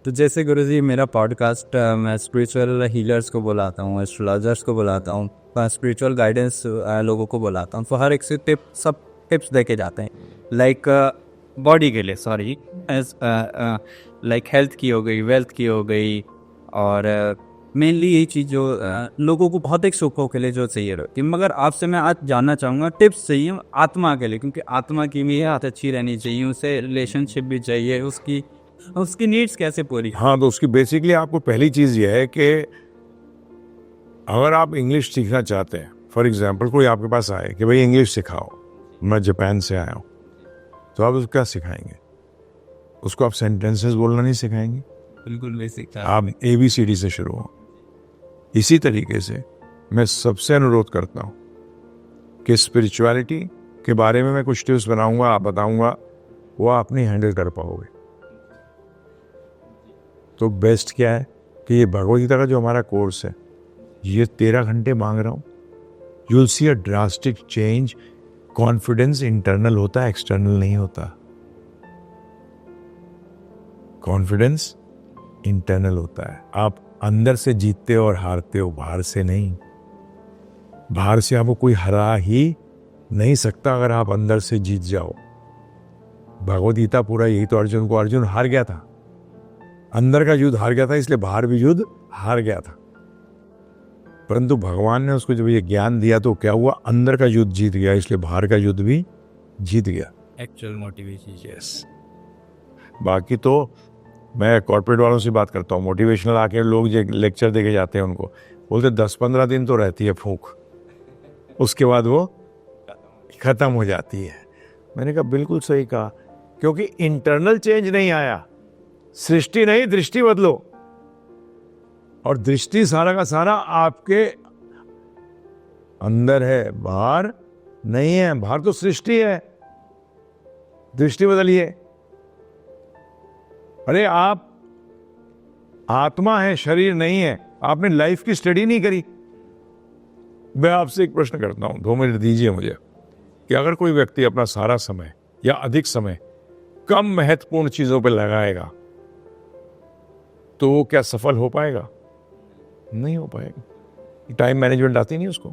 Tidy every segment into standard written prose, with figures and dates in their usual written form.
तो जैसे गुरुजी मेरा पॉडकास्ट मैं स्पिरिचुअल हीलर्स को बुलाता हूँ, एस्ट्रोलॉजर्स को बुलाता हूँ, स्पिरिचुअल गाइडेंस लोगों को बुलाता हूँ, तो हर एक से सब टिप्स देके जाते हैं। लाइक बॉडी के लिए, सॉरी, लाइक हेल्थ की हो गई, वेल्थ की हो गई, और मेनली यही चीज़ जो लोगों को भौतिक सुखों के लिए जो चाहिए रहती है। मगर आपसे मैं आज जानना चाहूँगा टिप्स चाहिए आत्मा के लिए, क्योंकि आत्मा की भी हालत अच्छी रहनी चाहिए, उसे रिलेशनशिप भी चाहिए, उसकी नीड्स कैसे पूरी। हाँ, तो उसकी बेसिकली आपको पहली चीज़ ये है कि अगर आप इंग्लिश सीखना चाहते हैं, फॉर एग्जांपल कोई आपके पास आए कि भाई इंग्लिश सिखाओ, मैं जापान से आया हूँ, तो आप उसको क्या सिखाएंगे? उसको आप सेंटेंसेस बोलना नहीं सिखाएंगे, बिल्कुल बेसिक था। आप ABCD से शुरू हो। इसी तरीके से मैं सबसे अनुरोध करता हूँ कि स्पिरिचुअलिटी के बारे में मैं कुछ टिप्स बनाऊंगा, आप बताऊंगा, वो आप नहीं हैंडल कर पाओगे। तो बेस्ट क्या है कि ये भगवद गीता का जो हमारा कोर्स है, ये 13 घंटे मांग रहा हूँ। You will see a drastic change. Confidence internal होता है, एक्सटर्नल नहीं होता। कॉन्फिडेंस इंटरनल होता है। आप अंदर से जीतते हो और हारते हो, बाहर से नहीं। बाहर से आपको कोई हरा ही नहीं सकता अगर आप अंदर से जीत जाओ। भगवद गीता पूरा यही तो अर्जुन हार गया था, अंदर का युद्ध हार गया था, इसलिए बाहर भी युद्ध हार गया था। परंतु भगवान ने उसको जब ये ज्ञान दिया तो क्या हुआ? अंदर का युद्ध जीत गया, इसलिए बाहर का युद्ध भी जीत गया। Actual motivation. यस। बाकी तो मैं कॉर्पोरेट वालों से बात करता हूँ, मोटिवेशनल आके लोग जो लेक्चर देके जाते हैं उनको बोलते 10-15 दिन तो रहती है फूंक, उसके बाद वो खत्म हो जाती है। मैंने कहा बिल्कुल सही कहा, क्योंकि इंटरनल चेंज नहीं आया। सृष्टि नहीं, दृष्टि बदलो। और दृष्टि सारा का सारा आपके अंदर है, बाहर नहीं है। बाहर तो सृष्टि है, दृष्टि बदलिए। अरे आप आत्मा है, शरीर नहीं है। आपने लाइफ की स्टडी नहीं करी। मैं आपसे एक प्रश्न करता हूं, 2 मिनट दीजिए मुझे, कि अगर कोई व्यक्ति अपना सारा समय या अधिक समय कम महत्वपूर्ण चीजों पर लगाएगा तो वो क्या सफल हो पाएगा? नहीं हो पाएगा। टाइम मैनेजमेंट आती नहीं उसको।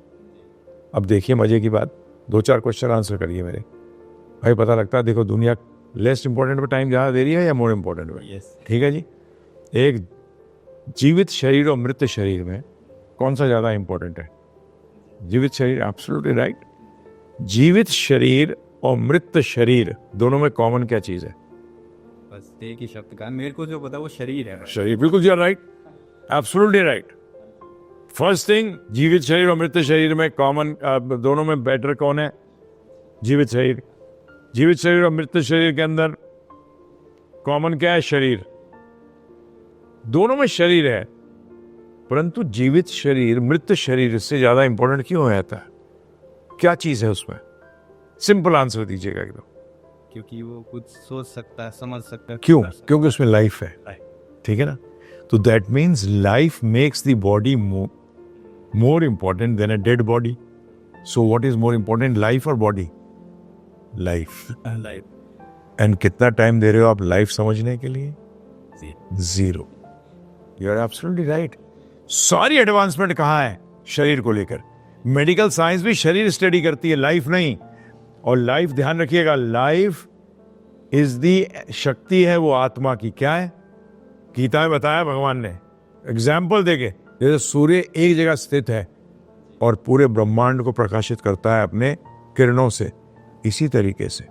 अब देखिए मजे की बात, 2-4 क्वेश्चन आंसर करिए मेरे भाई, पता लगता है। देखो दुनिया लेस इंपॉर्टेंट पे टाइम ज्यादा दे रही है या मोर इंपॉर्टेंट पे? ठीक है जी। एक जीवित शरीर और मृत शरीर में कौन सा ज्यादा इंपॉर्टेंट है? जीवित शरीर। Absolutely right. जीवित शरीर और मृत शरीर दोनों में कॉमन क्या चीज है? बस एक ही शब्द का मेरे को जो पता वो शरीर है। शरीर। बिल्कुल right, absolutely right. First thing, जीवित शरीर और मृत शरीर में कॉमन, दोनों में बेटर कौन है? जीवित शरीर। जीवित शरीर और मृत शरीर के अंदर कॉमन क्या है? शरीर। दोनों में शरीर है, परंतु जीवित शरीर मृत शरीर से ज्यादा इंपॉर्टेंट क्यों हो जाता है? क्या चीज है उसमें? सिंपल आंसर दीजिएगा एकदम। क्योंकि वो कुछ सोच सकता है, समझ सकता है। क्यों? क्योंकि उसमें लाइफ है। ठीक है ना? तो that means life makes the body more important than a dead body. So what is more important, life or body? Life. And कितना टाइम दे रहे हो आप लाइफ समझने के लिए? 0. You are absolutely right. सारी एडवांसमेंट कहाँ है शरीर को लेकर? मेडिकल साइंस भी शरीर स्टडी करती है, लाइफ नहीं। और लाइफ, ध्यान रखिएगा, लाइफ इज दी शक्ति है वो आत्मा की। क्या है? गीता में बताया भगवान ने, एग्जाम्पल देके, जैसे सूर्य एक जगह स्थित है और पूरे ब्रह्मांड को प्रकाशित करता है अपने किरणों से, इसी तरीके से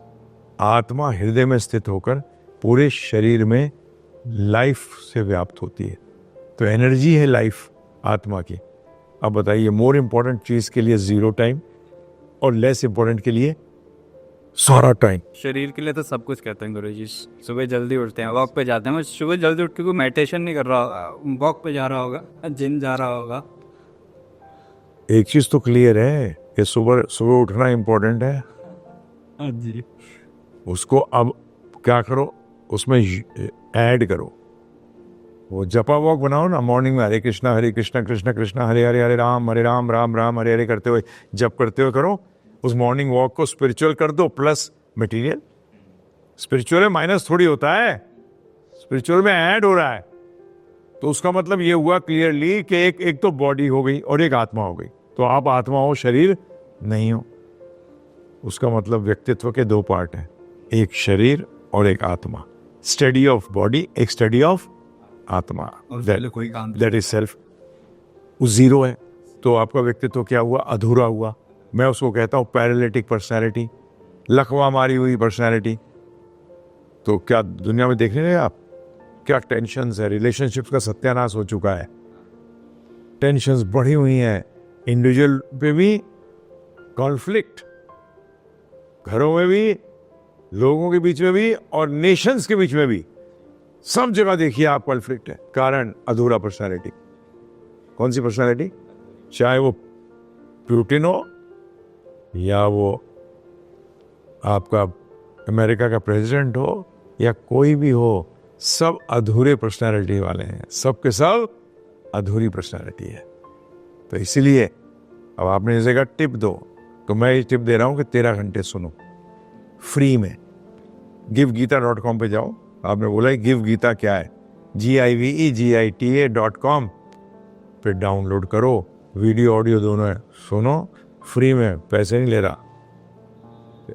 आत्मा हृदय में स्थित होकर पूरे शरीर में लाइफ से व्याप्त होती है। तो एनर्जी है लाइफ आत्मा की। अब बताइए, मोर इंपॉर्टेंट चीज के लिए 0 टाइम और लेस इंपॉर्टेंट के लिए सारा टाइम। शरीर के लिए तो सब कुछ कहते हैं गुरुजी। सुबह जल्दी उठते हैं, वॉक पे जाते हैं। सुबह जल्दी उठ के कोई मेडिटेशन नहीं कर रहा होगा, वॉक पे जा रहा होगा, जिम जा रहा होगा। एक चीज तो क्लियर है कि सुबह उठना इंपॉर्टेंट है। हाँ जी। उसको अब क्या करो, उसमें ऐड करो। वो जपा वॉक बनाओ ना मॉर्निंग में, हरे कृष्णा कृष्ण कृष्ण हरे हरे, हरे राम राम राम हरे हरे करते हुए, जप करते हुए करो। उस मॉर्निंग वॉक को स्पिरिचुअल कर दो प्लस मटेरियल। स्पिरिचुअल में माइनस थोड़ी होता है, स्पिरिचुअल में ऐड हो रहा है। तो उसका मतलब ये हुआ क्लियरली कि एक तो बॉडी हो गई और एक आत्मा हो गई। तो आप आत्मा हो, शरीर नहीं हो। उसका मतलब व्यक्तित्व के दो पार्ट हैं, एक शरीर और एक आत्मा। स्टडी ऑफ बॉडी, एक स्टडी ऑफ आत्मा। कोई काम दैट इज सेल्फ। वो जीरो है तो आपका व्यक्तित्व क्या हुआ? अधूरा हुआ। मैं उसको कहता हूँ पैरालिटिक पर्सनैलिटी, लकवा मारी हुई पर्सनैलिटी। तो क्या दुनिया में देख रहे हैं आप, क्या टेंशन्स है, रिलेशनशिप का सत्यानाश हो चुका है, टेंशन्स बढ़ी हुई हैं, इंडिविजुअल पे भी कॉन्फ्लिक्ट, घरों में भी, लोगों के बीच में भी और नेशंस के बीच में भी, सब जगह देखिए आप कॉन्फ्लिक्ट है। कारण अधूरा पर्सनैलिटी। कौन सी पर्सनैलिटी? चाहे वो प्यूटिन हो या वो आपका अमेरिका का प्रेसिडेंट हो या कोई भी हो, सब अधूरे पर्सनैलिटी वाले हैं। सब के सब अधूरी पर्सनैलिटी है। तो इसीलिए अब आपने जैसे कहा टिप दो, तो मैं ये टिप दे रहा हूं कि 13 घंटे सुनो फ्री में। givegita.com पे जाओ। आपने बोला गिव गीता क्या है, GIVEGITA.com पे डाउनलोड करो। वीडियो ऑडियो दोनों है, सुनो फ्री में, पैसे नहीं ले रहा।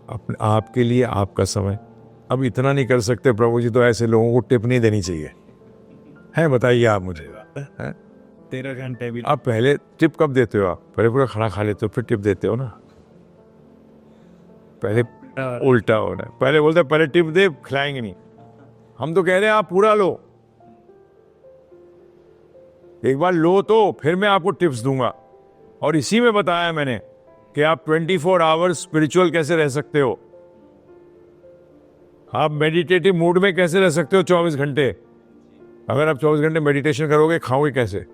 अपने आपके लिए आपका समय। अब इतना नहीं कर सकते प्रभु जी, तो ऐसे लोगों को टिप नहीं देनी चाहिए है? बताइए आप मुझे। 13 घंटे भी आप पहले टिप कब देते हो? आप पहले पूरा खाना खा लेते हो फिर टिप देते हो ना? पहले उल्टा हो रहा है। पहले बोलते पहले टिप दे, खिलाएंगे नहीं। हम तो कह रहे हैं आप पूरा लो, एक बार लो तो फिर मैं आपको टिप्स दूंगा। और इसी में बताया मैंने कि आप 24 आवर्स स्पिरिचुअल कैसे रह सकते हो, आप मेडिटेटिव मूड में कैसे रह सकते हो 24 घंटे। अगर आप 24 घंटे मेडिटेशन करोगे, खाओगे कैसे?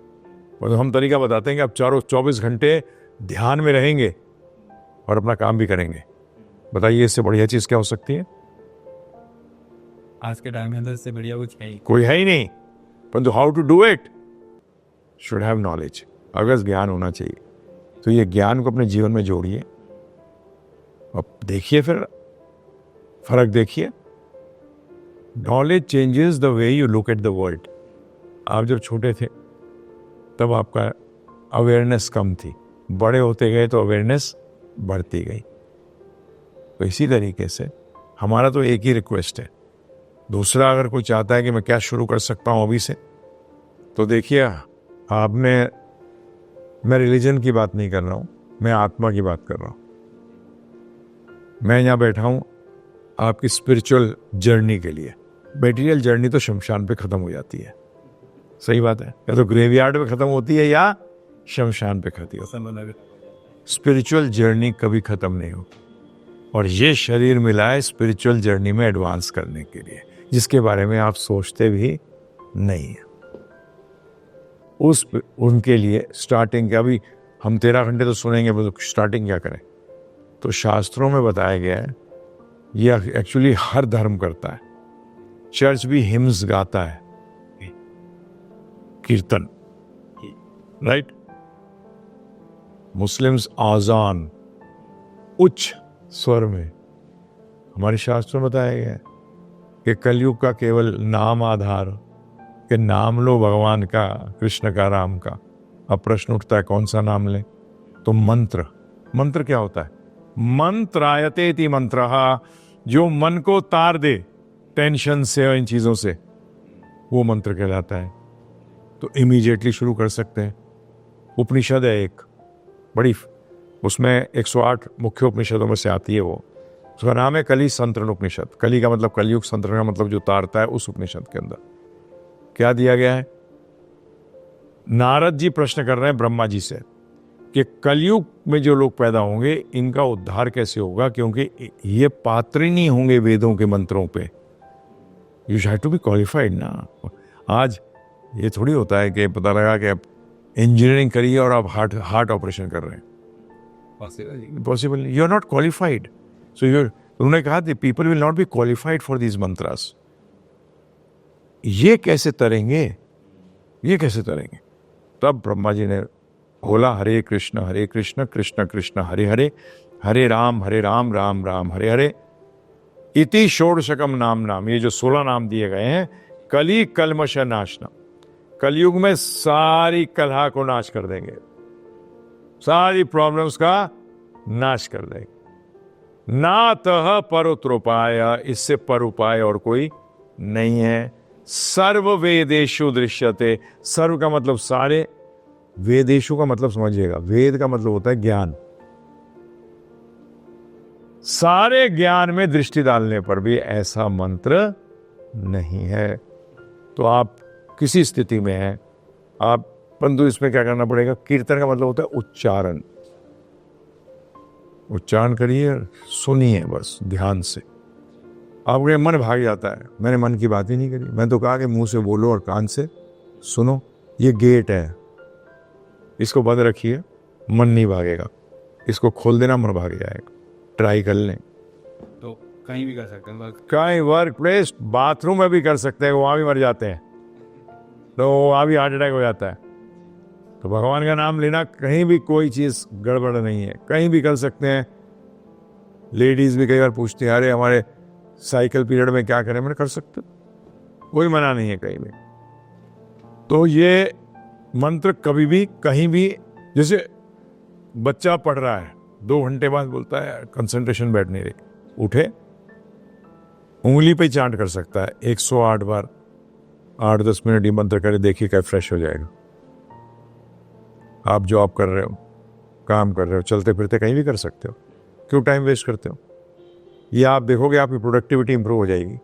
मतलब हम तरीका बताते हैं कि आप 24 घंटे ध्यान में रहेंगे और अपना काम भी करेंगे। बताइए इससे बढ़िया चीज क्या हो सकती है? आज के टाइम में इससे बढ़िया कुछ है ही कोई है ही नहीं। परंतु how to do it, should have knowledge. अगर ज्ञान होना चाहिए तो ये ज्ञान को अपने जीवन में जोड़िए। अब देखिए फिर फर्क देखिए। Knowledge changes the way you look at the world. आप जब छोटे थे तब आपका अवेयरनेस कम थी, बड़े होते गए तो अवेयरनेस बढ़ती गई। तो इसी तरीके से हमारा तो एक ही रिक्वेस्ट है। दूसरा, अगर कोई चाहता है कि मैं क्या शुरू कर सकता हूं अभी से, तो देखिए आपने, मैं रिलीजन की बात नहीं कर रहा हूं, मैं आत्मा की बात कर रहा हूं। मैं यहां बैठा हूं आपकी स्पिरिचुअल जर्नी के लिए। मटेरियल जर्नी तो शमशान पे खत्म हो जाती है, सही बात है, या तो ग्रेवयार्ड पे खत्म होती है या शमशान पे खत्म होती है। स्पिरिचुअल जर्नी कभी खत्म नहीं हो। और ये शरीर मिला है स्पिरिचुअल जर्नी में एडवांस करने के लिए, जिसके बारे में आप सोचते भी नहीं है। उनके लिए स्टार्टिंग क्या, अभी हम 13 घंटे तो सुनेंगे, तो स्टार्टिंग क्या करें? तो शास्त्रों में बताया गया है, ये एक्चुअली हर धर्म करता है। चर्च भी हिम्स गाता है, कीर्तन, राइट? मुस्लिम्स आजान, उच्च स्वर में। हमारे शास्त्रों में बताया गया है कि कलयुग का केवल नाम आधार, कि नाम लो भगवान का, कृष्ण का, राम का। अब प्रश्न उठता है कौन सा नाम लें? तो मंत्र। मंत्र क्या होता है? मंत्रायते इति मंत्रः, जो मन को तार दे टेंशन से और इन चीजों से, वो मंत्र कहलाता है। तो इमीडिएटली शुरू कर सकते हैं। उपनिषद है एक बड़ी, उसमें 108 मुख्य उपनिषदों में से आती है वो। उसका नाम है कली संतरण उपनिषद। कली का मतलब कलयुग, संतरण का मतलब जो तारता है। उस उपनिषद के अंदर क्या दिया गया है? नारद जी प्रश्न कर रहे हैं ब्रह्मा जी से कि कलयुग में जो लोग पैदा होंगे इनका उद्धार कैसे होगा, क्योंकि ये पात्र ही नहीं होंगे वेदों के मंत्रों पे। You have to be qualified ना। आज ये थोड़ी होता है कि पता लगा कि आप इंजीनियरिंग करिए और आप हार्ट ऑपरेशन कर रहे हैं। Possible, you are not qualified. So उन्होंने कहा the people will not be qualified for these mantras. ये कैसे तरेंगे, ये कैसे तरेंगे? तब ब्रह्मा जी ने बोला हरे कृष्ण कृष्ण कृष्ण हरे हरे, हरे राम राम राम हरे हरे, इति षोडशकम नाम नाम। ये जो 16 नाम दिए गए हैं, कली कलमश नाशनम, कलयुग में सारी कलह को नाश कर देंगे, सारी प्रॉब्लम्स का नाश कर देंगे। नातः परोत्रोपाय, इससे पर उपाय और कोई नहीं है। सर्व वेदेषु दृश्यते, सर्व का मतलब सारे, वेदेषु का मतलब समझिएगा, वेद का मतलब होता है ज्ञान। सारे ज्ञान में दृष्टि डालने पर भी ऐसा मंत्र नहीं है। तो आप किसी स्थिति में हैं, आप परंतु इसमें क्या करना पड़ेगा, कीर्तन का मतलब होता है उच्चारण। उच्चारण करिए, सुनिए बस ध्यान से। आपके मन भाग जाता है, मैंने मन की बात ही नहीं करी, मैं तो कहा कि मुंह से बोलो और कान से सुनो। ये गेट है, इसको बंद रखिए, मन नहीं भागेगा। इसको खोल देना, मन भाग जाएगा। ट्राई कर लें। तो कहीं भी कर सकते हैं, कहीं वर्क प्लेस, बाथरूम में भी कर सकते हैं, वहां भी मर जाते हैं, तो वहां भी हार्ट अटैक हो जाता है। तो भगवान का नाम लेना, कहीं भी कोई चीज गड़बड़ नहीं है, कहीं भी कर सकते हैं। लेडीज भी कई बार पूछती हैं, अरे हमारे साइकिल पीरियड में क्या करें, मैंने कर सकते, कोई मना नहीं है कहीं भी। तो ये मंत्र कभी भी कहीं भी, जैसे बच्चा पढ़ रहा है, 2 घंटे बाद बोलता है कंसंट्रेशन बैठ नहीं रही, उठे उंगली पे चांट कर सकता है 108 बार, 8-10 मिनट ये मंत्र करे, देखिए क्या फ्रेश हो जाएगा। आप जॉब कर रहे हो, काम कर रहे हो, चलते फिरते कहीं भी कर सकते हो, क्यों टाइम वेस्ट करते हो। ये आप देखोगे आपकी प्रोडक्टिविटी इंप्रूव हो जाएगी।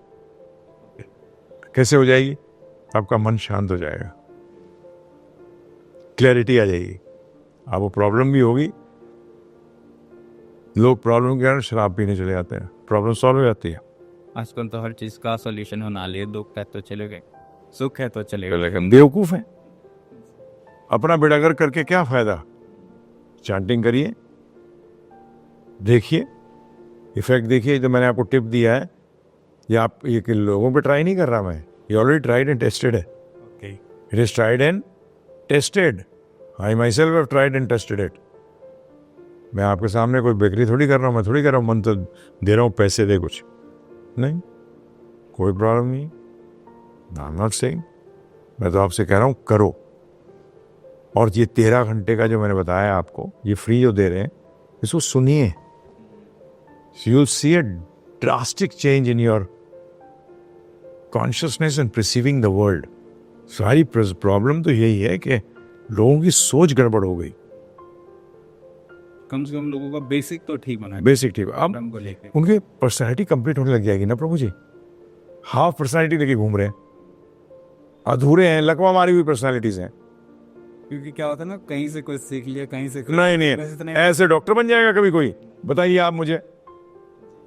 कैसे हो जाएगी, आपका मन शांत हो जाएगा, क्लैरिटी आ जाएगी। आपको प्रॉब्लम भी होगी, लोग प्रॉब्लम के कारण शराब पीने चले जाते हैं, प्रॉब्लम सॉल्व हो जाती है। आजकल तो हर चीज का सॉल्यूशन होना लिए, दुख है तो चले गए, सुख है तो चले गए। हम बेवकूफ हैं, अपना बेड़ागर करके क्या फायदा। चैंटिंग करिए, देखिए इफेक्ट देखिए। जो मैंने आपको टिप दिया है, ये आप ये लोगों पे ट्राई नहीं कर रहा मैं, ये ऑलरेडी ट्राइड एंड टेस्टेड है। It is tried and tested. I my self have tried and tested it. मैं आपके सामने कोई बेकरी थोड़ी कर रहा हूँ, मैं थोड़ी कर रहा हूँ मंत्र दे रहा हूँ, पैसे दे कुछ नहीं, कोई प्रॉब्लम नहीं। आई एम नॉट सेइंग, मैं तो आपसे कह रहा हूँ करो। और ये 13 घंटे का जो मैंने बताया आपको, ये फ्री जो दे रहे हैं, इसको सुनिए। You will see a drastic change in your consciousness and perceiving the world. सारी प्रॉब्लम तो यही है कि लोगों की सोच गड़बड़ हो गई। कम से कम लोगों का बेसिक तो ठीक बना है, बेसिक ठीक। अब उनकी पर्सनैलिटी कंप्लीट होने लग जाएगी ना प्रभु जी। हाफ पर्सनैलिटी लेके घूम रहे हैं, अधूरे हैं, लकवा मारी हुई पर्सनैलिटीज हैं। क्योंकि क्या होता है ना, कहीं से कुछ सीख लिया, कहीं से नहीं, ऐसे डॉक्टर बन जाएगा कभी कोई, बताइए आप मुझे,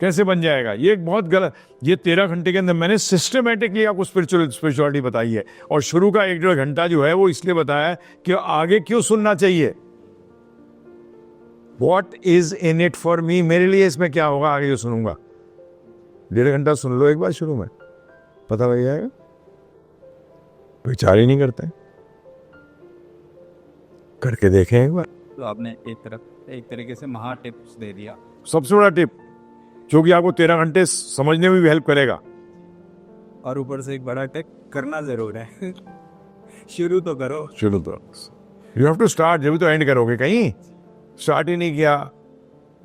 कैसे बन जाएगा। ये बहुत गलत। ये 13 घंटे के अंदर मैंने सिस्टमेटिकली आपको स्पिरिचुअलिटी बताई है, और शुरू का 1-1.5 घंटा जो है वो इसलिए बताया है कि आगे क्यों सुनना चाहिए। What is in it for me, मेरे लिए इसमें क्या होगा आगे जो सुनूंगा। 1.5 घंटा सुन लो एक बार शुरू में, पता लग जाएगा। विचार ही नहीं करते, करके देखें एक बार। तो आपने एक तरीके से महा टिप्स दे दिया। सबसे बड़ा टिप जो कि आपको 13 घंटे समझने में भी हेल्प करेगा, और ऊपर से एक बड़ा टिप करना जरूर है। शुरू तो करो, शुरू तो यू हैव टू स्टार्ट, जब तो एंड करोगे। कहीं स्टार्ट ही नहीं किया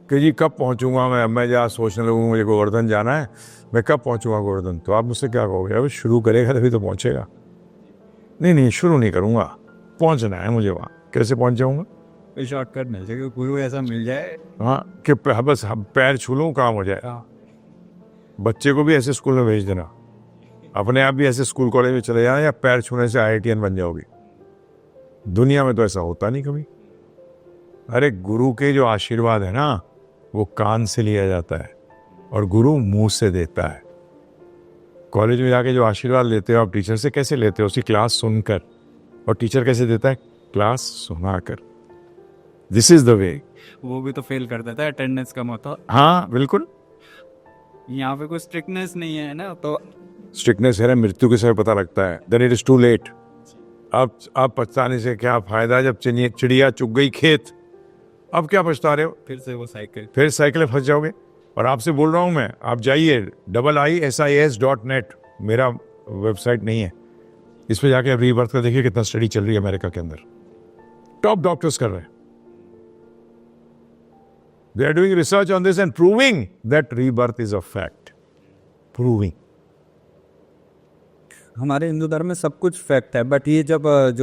कि जी कब पहुंचूंगा मैं जहाँ सोचने लगूंगा मुझे गोवर्धन जाना है, मैं कब पहुंचूंगा गोवर्धन, तो आप मुझसे क्या कहोगे, अब शुरू करेगा तभी तो पहुंचेगा। नहीं, शुरू नहीं करूंगा, पहुंचना है मुझे वहाँ। कैसे पहुंच जाऊंगा, कोई शॉर्टकट मिल जाए, कोई ऐसा मिल जाए, हाँ कि बस पैर छू लूँ काम हो जाए। बच्चे को भी ऐसे स्कूल में भेज देना, अपने आप भी ऐसे स्कूल कॉलेज में चले जाए, या पैर छूने से IITian बन जाओगे। दुनिया में तो ऐसा होता नहीं कभी। अरे गुरु के जो आशीर्वाद है ना, वो कान से लिया जाता है और गुरु मुंह से देता है। कॉलेज में जाके जो आशीर्वाद लेते हो आप टीचर से, कैसे लेते हो, उसकी क्लास सुनकर। और टीचर कैसे देता है, क्लास सुनाकर। This is the way. वो भी तो फेल कर देता है, अटेंडेंस कम होता। हाँ बिल्कुल, यहाँ पे कोई स्ट्रिक्टनेस नहीं है ना, तो स्ट्रिक्टनेस है ना, मृत्यु के समय पता लगता है। Then it is too late. अब पछताने से क्या फायदा, जब चिड़िया चुग गई खेत। अब क्या पछता रहे हो, फिर से वो साइकिल, फिर साइकिल में फंस जाओगे। और आपसे बोल रहा हूं मैं, आप जाइए IISIS.net, मेरा वेबसाइट नहीं है, इस पे जाके अब रीबर्थ का देखिए कितना स्टडी चल रही है अमेरिका के अंदर, टॉप डॉक्टर्स कर रहे हैं. They are doing research on this and proving that rebirth is a fact. Proving. हमारे हिंदू धर्म में सब कुछ फैक्ट है, बट ये जब जो